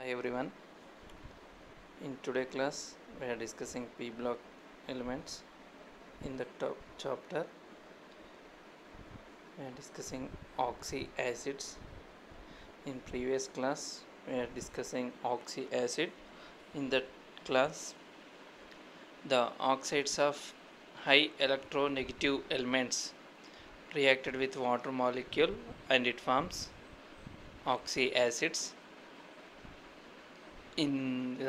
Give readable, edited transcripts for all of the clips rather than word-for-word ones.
Hi everyone. In today's class, we are discussing P block elements. In the top chapter, we are discussing oxy acids. In previous class, we are discussing oxy acid. In that class, the oxides of high electronegative elements reacted with water molecule and it forms oxy acids. In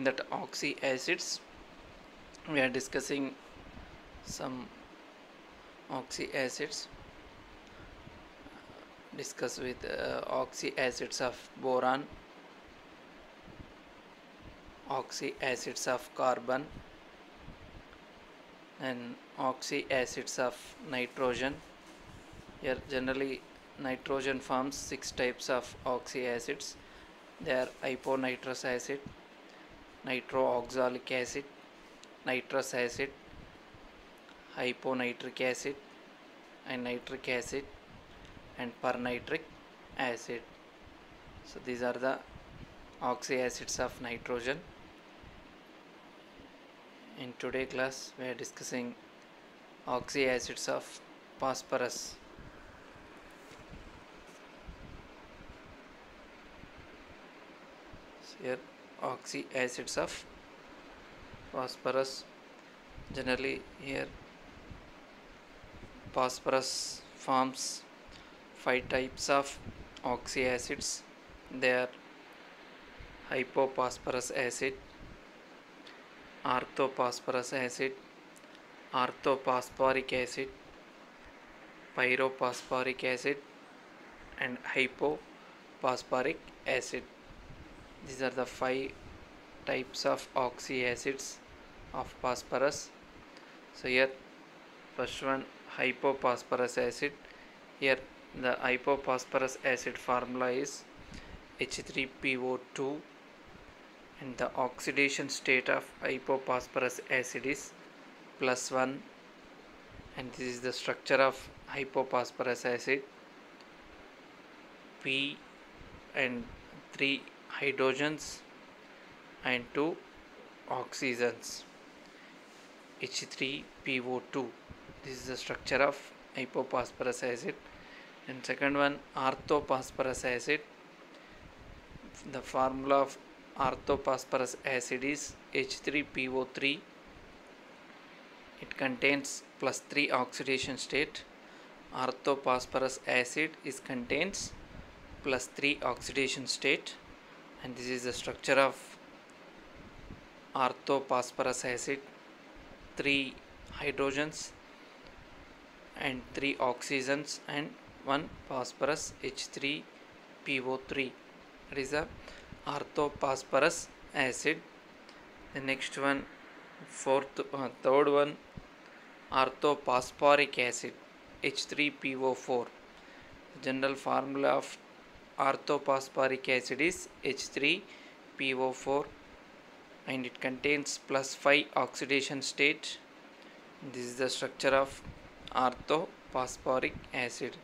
that oxy acids, we are discussing some oxy acids. Discuss with oxy acids of boron, oxy acids of carbon, and oxy acids of nitrogen. Here generally nitrogen forms 6 types of oxy acids. They are hyponitrous acid, nitrooxalic acid, nitrous acid, hyponitric acid, and nitric acid, and pernitric acid. So these are the oxy acids of nitrogen. In today's class, we are discussing oxy acids of phosphorus. So here, oxy acids of phosphorus. Generally, here phosphorus forms 5 types of oxy acids. They are hypophosphorus acid, orthophosphorus acid, orthophosphoric acid, pyrophosphoric acid, and hypophosphoric acid. These are the 5 types of oxy acids of phosphorus. So here first one, hypophosphorus acid. Here the hypophosphorus acid formula is H3PO2 and the oxidation state of hypophosphorus acid is +1, and this is the structure of hypophosphorus acid. P and 3 hydrogens and 2 oxygens. H3PO2, this is the structure of hypophosphorus acid. And second one, orthophosphorus acid. The formula of orthophosphorus acid is H3PO3. It contains +3 oxidation state. Orthophosphorus acid contains +3 oxidation state, and this is the structure of orthophosphorus acid: 3 hydrogens and 3 oxygens and 1 phosphorus, H3PO3. That is the orthophosphorus acid. The next one, third one, orthophosphoric acid, H3PO4. The general formula of orthophosphoric acid is H3PO4 and it contains +5 oxidation state. This is the structure of orthophosphoric acid: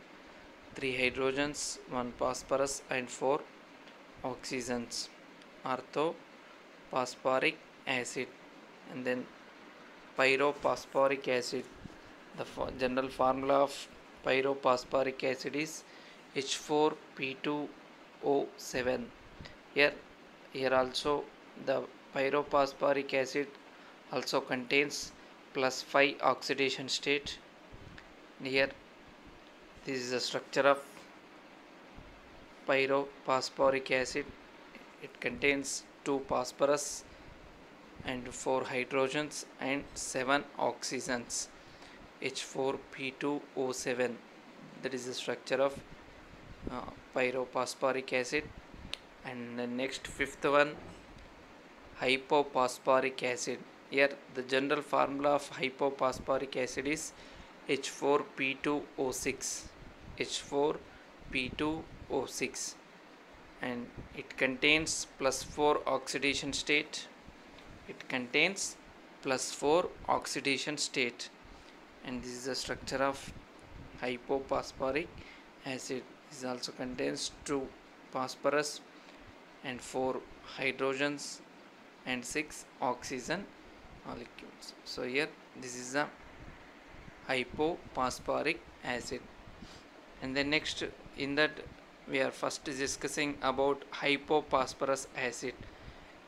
3 hydrogens, 1 phosphorus, and 4 oxygens. Orthophosphoric acid. And then pyrophosphoric acid. The general formula of pyrophosphoric acid is H4P2O7. Here also the pyrophosphoric acid also contains +5 oxidation state. Here this is the structure of pyrophosphoric acid. It contains 2 phosphorus and 4 hydrogens and 7 oxygens, H4P2O7. That is the structure of pyrophosphoric acid. And the next, fifth one, hypophosphoric acid. Here the general formula of hypophosphoric acid is H4P2O6, H4P2O6, and it contains +4 oxidation state. It contains +4 oxidation state, and this is the structure of hypophosphoric acid. This also contains 2 phosphorus and 4 hydrogens and 6 oxygen molecules. So here this is the hypophosphoric acid. And then next, in that we are first discussing about hypophosphorus acid.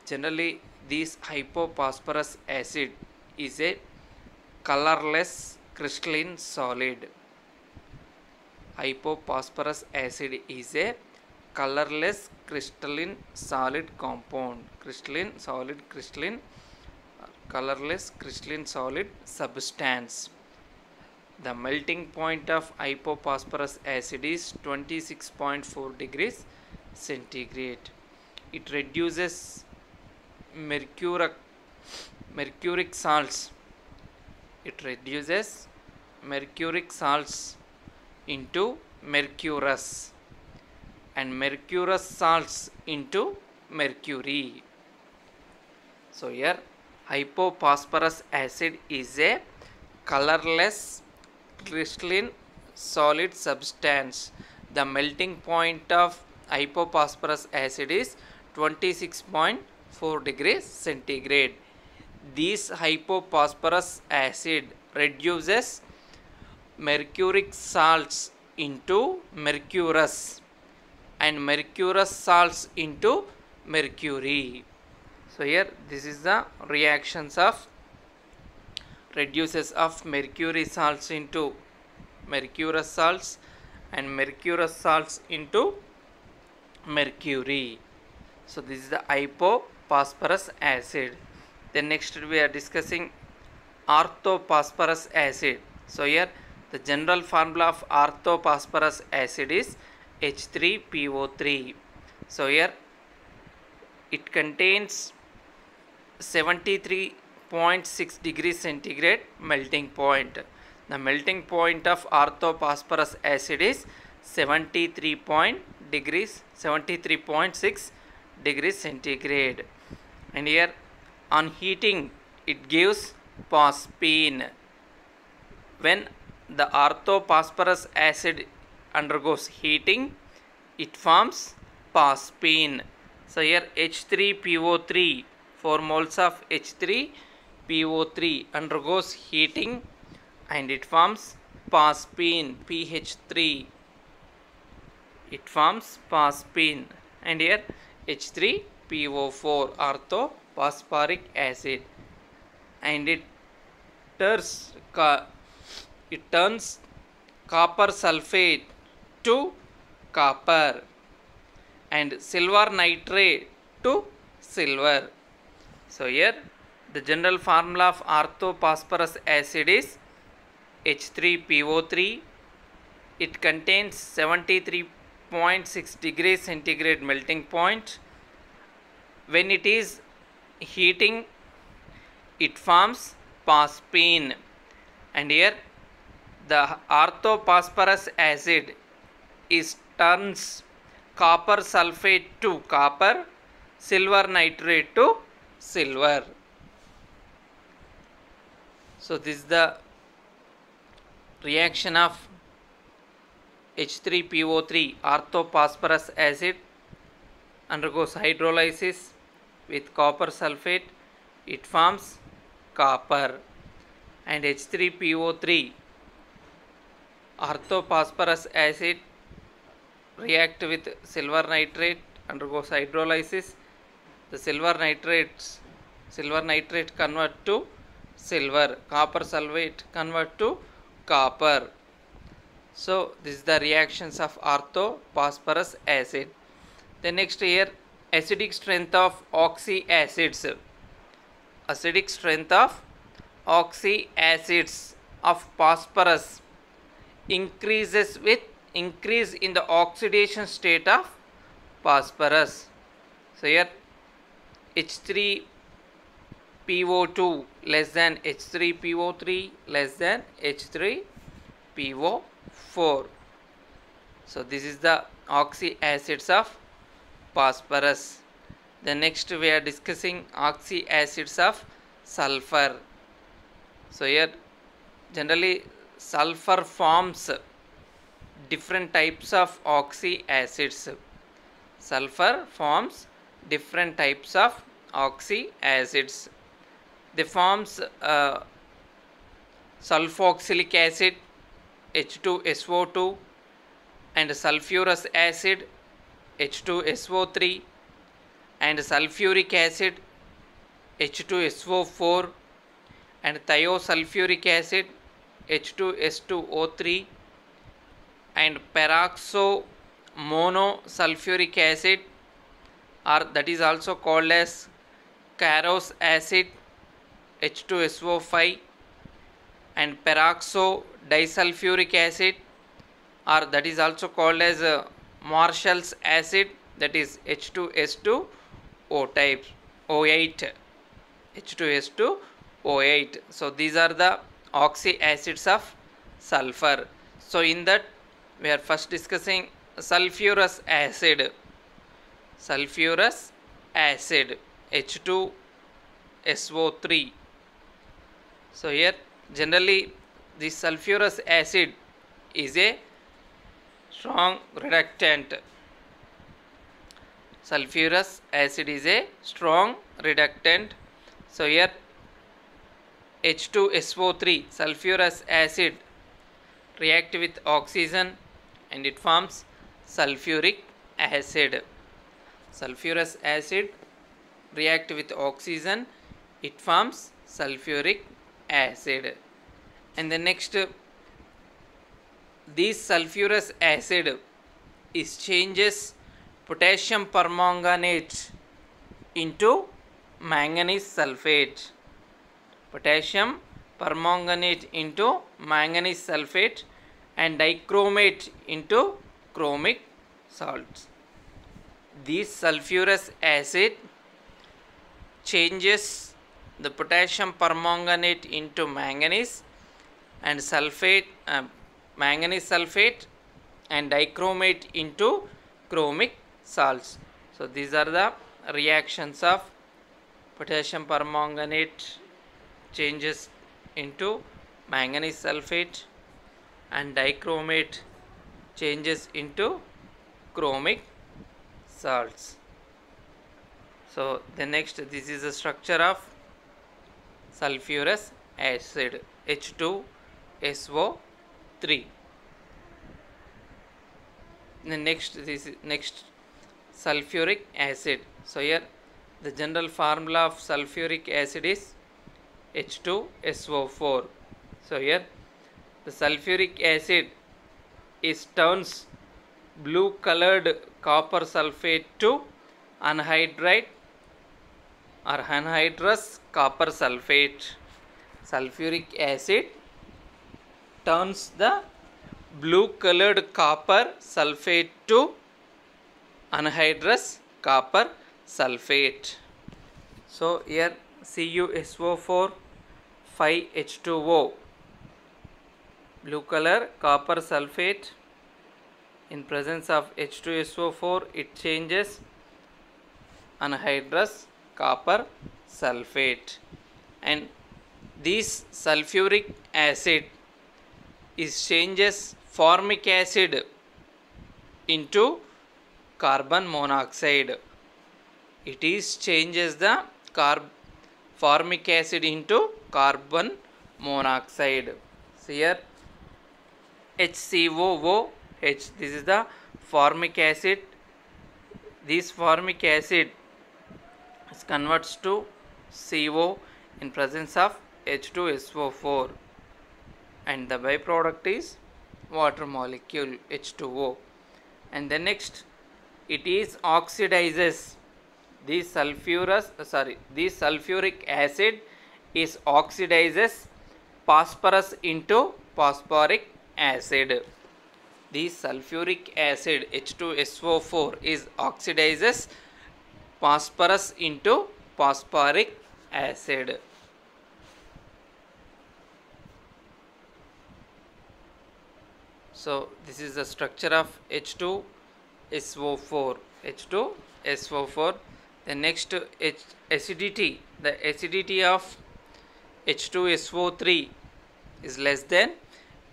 Generally this hypophosphorus acid is a colorless crystalline solid. Hypophosphorus acid is a colorless crystalline solid compound. Colorless crystalline solid substance. The melting point of hypophosphorus acid is 26.4 degrees centigrade. It reduces mercuric salts. Into mercurous, and mercurous salts into mercury. So here hypophosphorus acid is a colorless crystalline solid substance. The melting point of hypophosphorus acid is 26.4 degrees centigrade. This hypophosphorus acid reduces mercuric salts into mercurous, and mercurous salts into mercury. So here this is the reactions of reduces of mercury salts into mercurous salts and mercurous salts into mercury. So this is the hypophosphorus acid. Then next we are discussing orthophosphorus acid. So here the general formula of orthophosphorus acid is H3PO3. So here it contains 73.6 degrees centigrade melting point. The melting point of orthophosphorus acid is 73.6 degrees centigrade. And here on heating it gives phosphine. When the orthophosphorus acid undergoes heating, it forms phosphine. So here H3PO3, 4 moles of H3PO3 undergoes heating and it forms phosphine, PH3. It forms phosphine. And here H3PO4, orthophosphoric acid, and it turns copper sulfate to copper and silver nitrate to silver. So here the general formula of orthophosphorus acid is H3PO3. It contains 73.6 degrees centigrade melting point. When it is heating, it forms phosphine. And here the orthophosphorus acid turns copper sulfate to copper, silver nitrate to silver. So this is the reaction of H3PO3, orthophosphorus acid, undergoes hydrolysis with copper sulfate. It forms copper. And H3PO3, orthophosphorus acid, react with silver nitrate, undergoes hydrolysis. The silver nitrate convert to silver, copper sulfate convert to copper. So this is the reactions of orthophosphorus acid. The next here, acidic strength of oxy acids. Acidic strength of oxy acids of phosphorus increases with increase in the oxidation state of phosphorus. So here H3PO2 less than H3PO3 less than H3PO4. So this is the oxy acids of phosphorus. The next we are discussing oxy acids of sulfur. So here generally sulfur forms different types of oxy acids. Sulfur forms different types of oxy acids. They forms sulfoxylic acid H2SO2 and sulfurous acid H2SO3 and sulfuric acid H2SO4 and thiosulfuric acid H2S2O3 and peroxomonosulfuric acid, or that is also called as Carros acid H2SO5 and peroxodisulfuric acid, or that is also called as Marshall's acid, that is H2S2O type O8 H2S2O8. So these are the oxy acids of sulfur. So in that we are first discussing sulfurous acid. Sulfurous acid H2SO3. So here generally this sulfurous acid is a strong reductant. Sulfurous acid is a strong reductant. So here H2SO3 sulfurous acid react with oxygen and it forms sulfuric acid. Sulfurous acid react with oxygen, it forms sulfuric acid. And the next, this sulfurous acid is changes potassium permanganate into manganese sulfate. Potassium permanganate into manganese sulfate and dichromate into chromic salts. This sulfurous acid changes the potassium permanganate into manganese and sulfate, manganese sulfate and dichromate into chromic salts. So these are the reactions of potassium permanganate changes into manganese sulfate and dichromate changes into chromic salts. So the next, this is the structure of sulfurous acid H2SO3. The next, this is next sulfuric acid. So here the general formula of sulfuric acid is H2SO4. So here the sulfuric acid is turns blue colored copper sulfate to anhydride or anhydrous copper sulfate. Sulfuric acid turns the blue colored copper sulfate to anhydrous copper sulfate. So here CuSO4 5H2O, blue color copper sulfate, in presence of H2SO4 it changes anhydrous copper sulfate, and this sulfuric acid is changes formic acid into carbon monoxide. It is changes the formic acid into carbon monoxide. So here HCOOH, this is the formic acid. This formic acid converts to CO in presence of H2SO4 and the byproduct is water molecule H2O. And the next, it is oxidizes this sulfuric acid is oxidizes phosphorus into phosphoric acid. This sulfuric acid H2SO4 is oxidizes phosphorus into phosphoric acid. So this is the structure of H2SO4. The next acidity, the acidity of H2SO3 is less than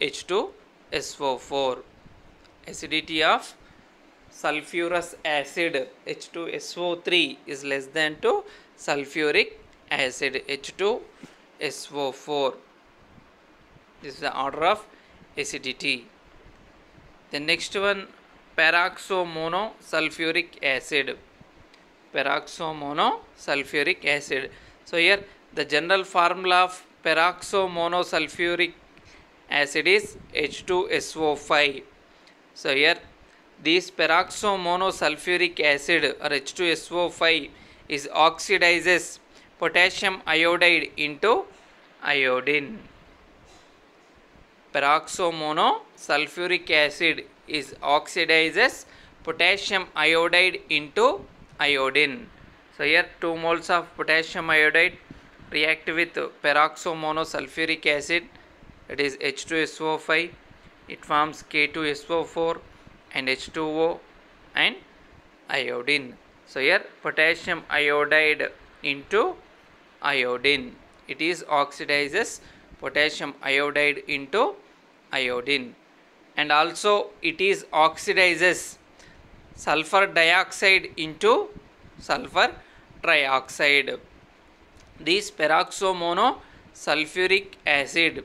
H2SO4. Acidity of sulfurous acid H2SO3 is less than to sulfuric acid H2SO4. This is the order of acidity. The next one, peroxomonosulfuric acid. Peroxomonosulfuric acid. So here the general formula of peroxomonosulfuric acid is H2SO5. So here this peroxomonosulfuric acid or H2SO5 is oxidizes potassium iodide into iodine. Peroxomonosulfuric acid is oxidizes potassium iodide into iodine. So here 2 moles of potassium iodide react with peroxomonosulfuric acid, that is H2SO5. It forms K2SO4 and H2O and iodine. So here potassium iodide into iodine. It is oxidizes potassium iodide into iodine, and also it is oxidizes sulfur dioxide into sulfur trioxide. This peroxomonosulfuric acid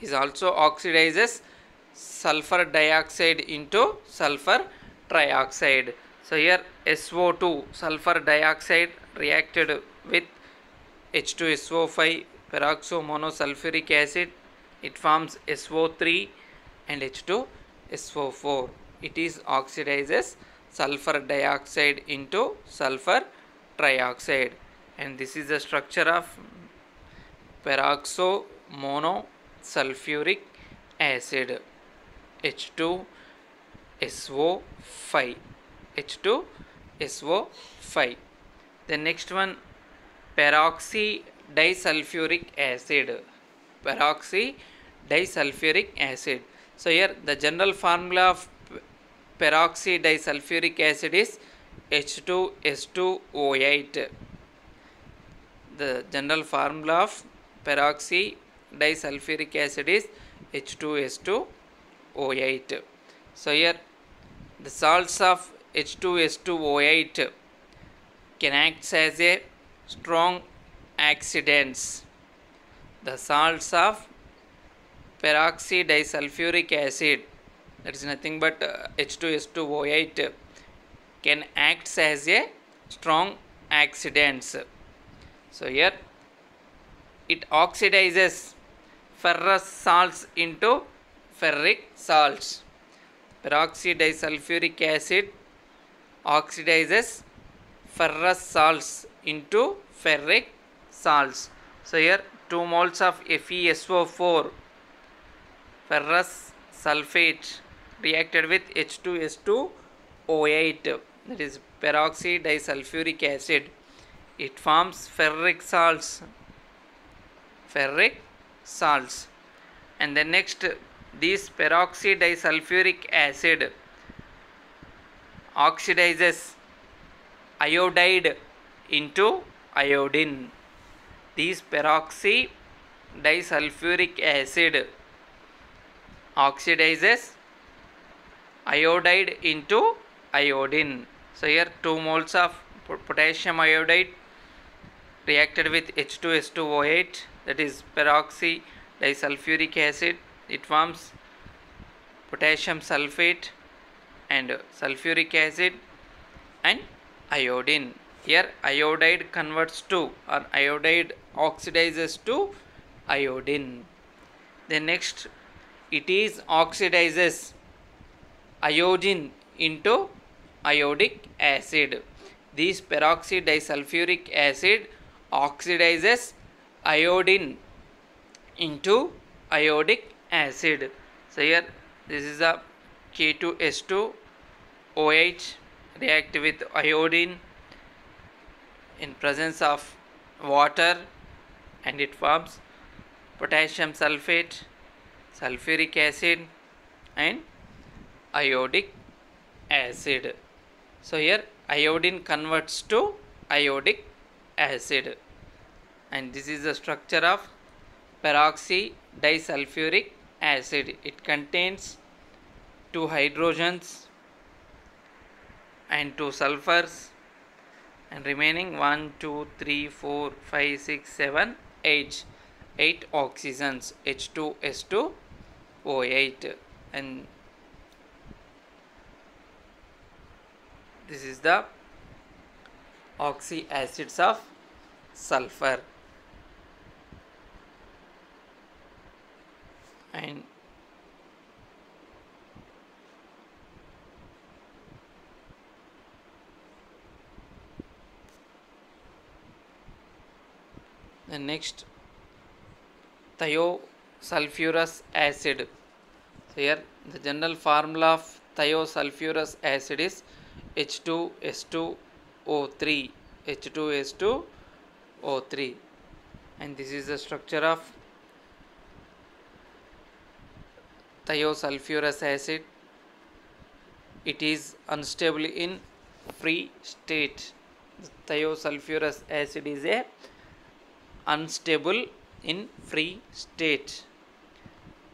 is also oxidizes sulfur dioxide into sulfur trioxide. So here SO2 sulfur dioxide reacted with H2SO5 peroxomonosulfuric acid, it forms SO3 and H2SO4. It is oxidizes sulfur dioxide into sulfur trioxide, and this is the structure of peroxomonosulfuric acid H2SO5. H2SO5. The next one, peroxy disulfuric acid. Peroxy disulfuric acid. So here the general formula of peroxy disulfuric acid is H2S2O8. The general formula of peroxy disulfuric acid is H2S2O8. So here the salts of H2S2O8 can act as a strong oxidants. The salts of peroxy disulfuric acid, that is nothing but H2S2O8, can act as a strong oxidants. So here it oxidizes ferrous salts into ferric salts. Peroxy disulfuric acid oxidizes ferrous salts into ferric salts. So here 2 moles of FeSO4 ferrous sulfate reacted with H2S2O8, that is peroxy disulfuric acid. It forms ferric salts. And then next, this peroxy disulfuric acid oxidizes iodide into iodine. This peroxy disulfuric acid oxidizes iodide into iodine. So here 2 moles of potassium iodide reacted with H2S2O8, that is peroxy disulfuric acid. It forms potassium sulfate and sulfuric acid and iodine. Here iodide converts to, or iodide oxidizes to iodine. Then next, it is oxidizes iodine into iodic acid. This peroxy disulfuric acid oxidizes iodine into iodic acid. So here this is a K2S2O8 react with iodine in presence of water, and it forms potassium sulfate, sulfuric acid and iodic acid. So here iodine converts to iodic acid, and this is the structure of peroxy disulfuric acid. It contains 2 hydrogens and 2 sulfurs, and remaining 1 2 3 4 5 6 7 8 8 oxygens, H2S2O8. And this is the oxy acids of sulfur. And the next, thiosulfurous acid. So here the general formula of thiosulfurous acid is H2S2O3, H2S2O3, and this is the structure of thiosulfurous acid. It is unstable in free state. Thiosulfurous acid is a unstable in free state.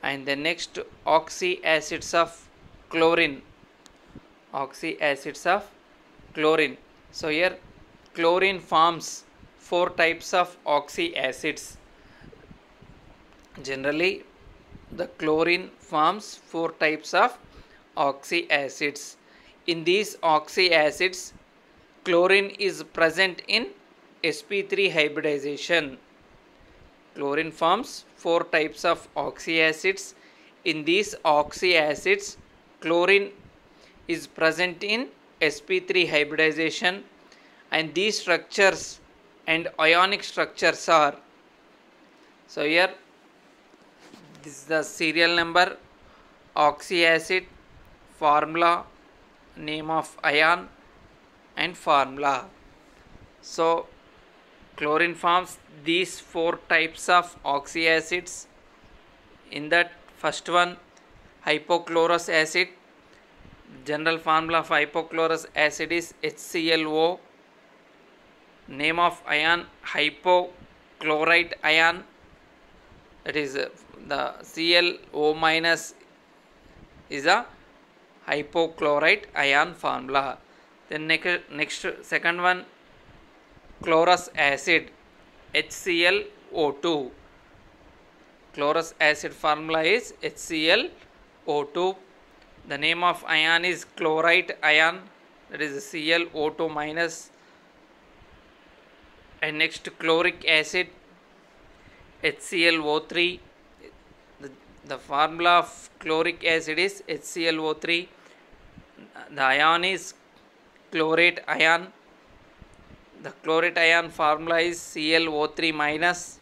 And the next, oxy acids of chlorine. Oxy acids of chlorine. So here chlorine forms 4 types of oxy acids. Generally the chlorine forms 4 types of oxy acids. In these oxy acids, chlorine is present in sp3 hybridization. Chlorine forms 4 types of oxy acids. In these oxy acids, chlorine is present in sp3 hybridization, and these structures and ionic structures are, so here this is the serial number, oxy acid, formula, name of ion, and formula. So chlorine forms these 4 types of oxy acids. In that, first one, hypochlorous acid. General formula of hypochlorous acid is HClO. Name of ion, hypochlorite ion. That is the ClO minus is a hypochlorite ion formula. Then next second one, chlorous acid, HClO2. Chlorous acid formula is HClO2. The name of ion is chlorite ion, that is ClO2 minus. And next, chloric acid, HClO3. The formula of chloric acid is HClO3. The ion is chlorate ion. The chlorate ion formula is ClO3 minus.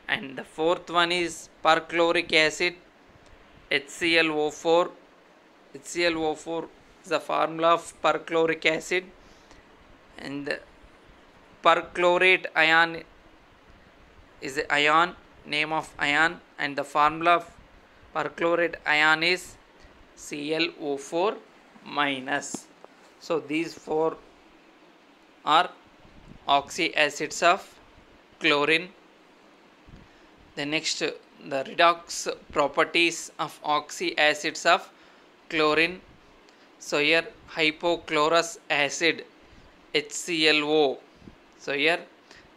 And the fourth one is perchloric acid, HClO4. HClO4 is the formula of perchloric acid. And the perchlorate ion is the ion, name of ion, and the formula of perchlorate ion is ClO4 minus. So these 4 are oxy acids of chlorine. The next, the redox properties of oxy acids of chlorine. So here hypochlorous acid, HClO. So here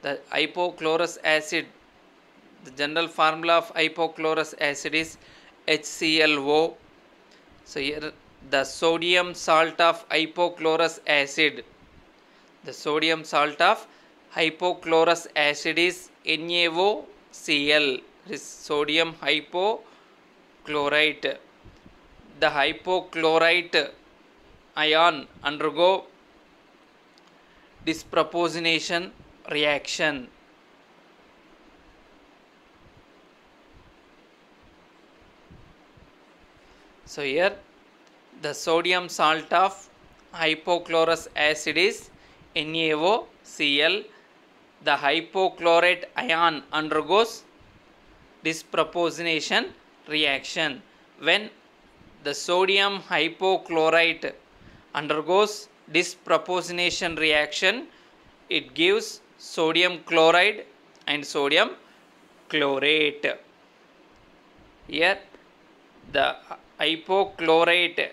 the hypochlorous acid, the general formula of hypochlorous acid is HClO. So here the sodium salt of hypochlorous acid. The sodium salt of hypochlorous acid is NaOCl. This is sodium hypochlorite. The hypochlorite ion undergo disproportionation reaction. So here the sodium salt of hypochlorous acid is NaOCl. The hypochlorite ion undergoes disproportionation reaction. When the sodium hypochlorite undergoes disproportionation reaction, it gives sodium chloride and sodium chlorate. Here the hypochlorite,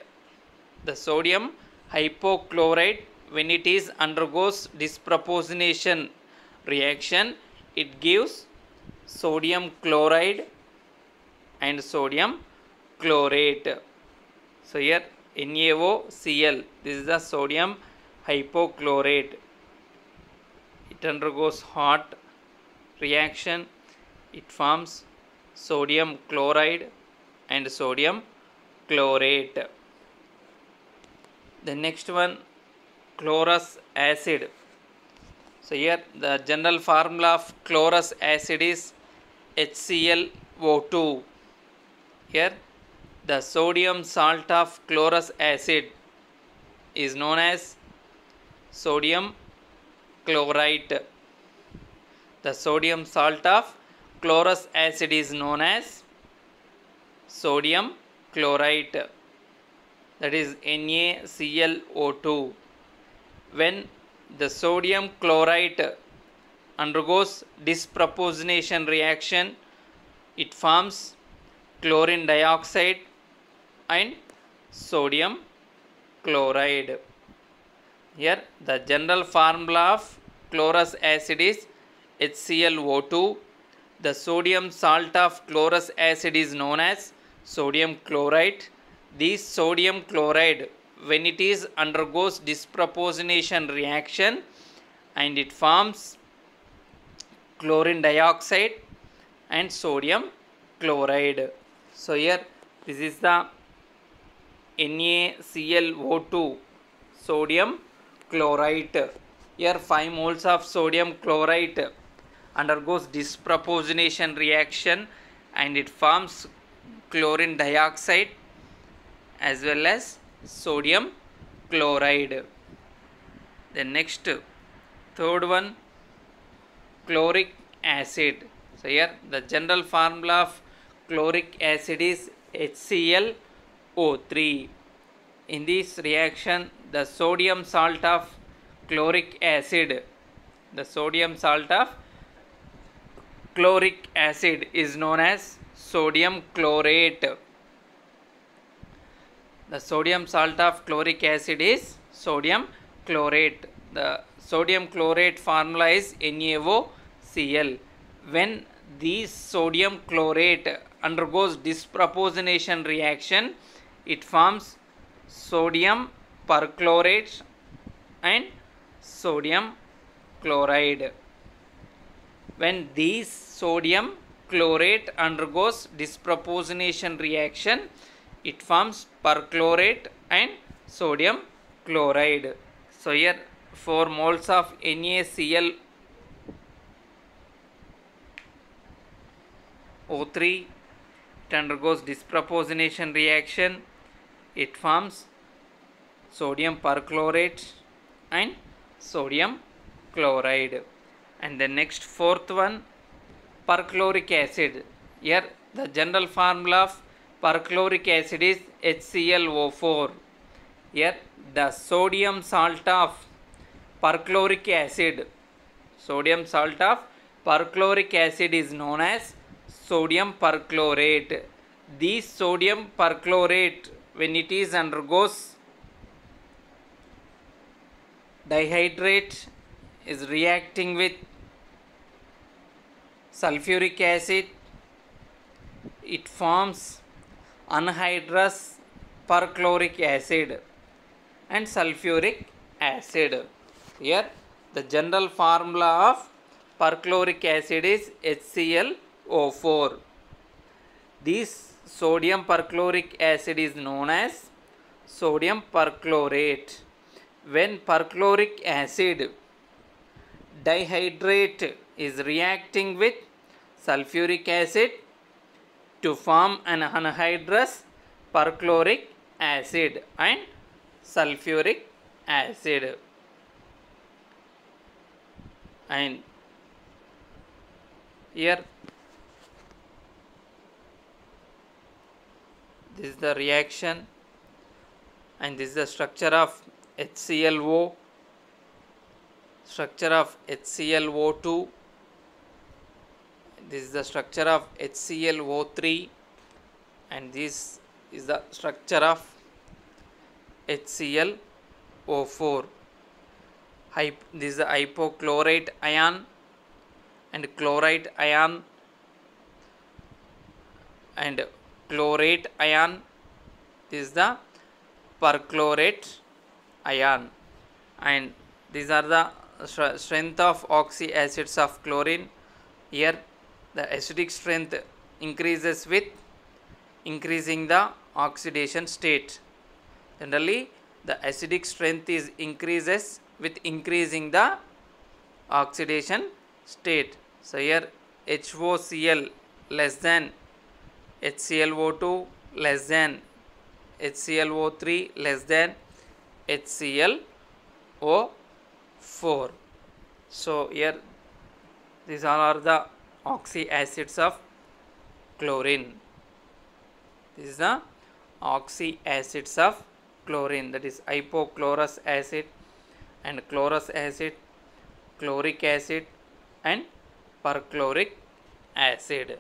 the sodium hypochlorite, when it is undergoes disproportionation reaction, it gives sodium chloride and sodium chlorate. So here NaOCl, this is the sodium hypochlorate. It undergoes hot reaction, it forms sodium chloride and sodium chlorate. The next one, chlorous acid. So here the general formula of chlorous acid is HClO2. Here the sodium salt of chlorous acid is known as sodium chlorite. The sodium salt of chlorous acid is known as sodium chlorite, that is NaClO2. When the sodium chlorite undergoes disproportionation reaction, it forms chlorine dioxide and sodium chloride. Here the general formula of chlorous acid is HClO2. The sodium salt of chlorous acid is known as sodium chlorite. This sodium chloride, when it is undergoes disproportionation reaction, and it forms chlorine dioxide and sodium chloride. So here this is the NaClO2 sodium chlorite. Here 5 moles of sodium chlorite undergoes disproportionation reaction and it forms chlorine dioxide as well as sodium chloride. The next, third one, chloric acid. So here the general formula of chloric acid is HClO3. In this reaction, the sodium salt of chloric acid, the sodium salt of chloric acid is known as sodium chlorate. The sodium salt of chloric acid is sodium chlorate. The sodium chlorate formula is NaOCl. When this sodium chlorate undergoes disproportionation reaction, it forms sodium perchlorate and sodium chloride. When this sodium chlorate undergoes disproportionation reaction, it forms perchlorate and sodium chloride. So here 4 moles of NaClO3, it undergoes disproportionation reaction, it forms sodium perchlorate and sodium chloride. And the next, fourth one, perchloric acid. Here the general formula of perchloric acid is HClO4. Here the sodium salt of perchloric acid, sodium salt of perchloric acid is known as sodium perchlorate. This sodium perchlorate, when it is undergoes dihydrate, is reacting with sulfuric acid, it forms anhydrous perchloric acid and sulfuric acid. Here the general formula of perchloric acid is HClO4. This sodium perchloric acid is known as sodium perchlorate. When perchloric acid dihydrate is reacting with sulfuric acid to form an anhydrous perchloric acid and sulfuric acid. And here this is the reaction and this is the structure of HClO, structure of HClO2, this is the structure of HClO3, and this is the structure of HClO4. HClO4. This is the hypochlorite ion and chlorite ion and chlorate ion. This is the perchlorate ion, and these are the strength of oxy acids of chlorine. Here the acidic strength increases with increasing the oxidation state. Generally the acidic strength is increases with increasing the oxidation state. So here HOCl less than HClO2 less than HClO3 less than HClO4. So here these all are the oxy acids of chlorine. This is the oxy acids of chlorine, that is hypochlorous acid and chlorous acid, chloric acid and perchloric acid.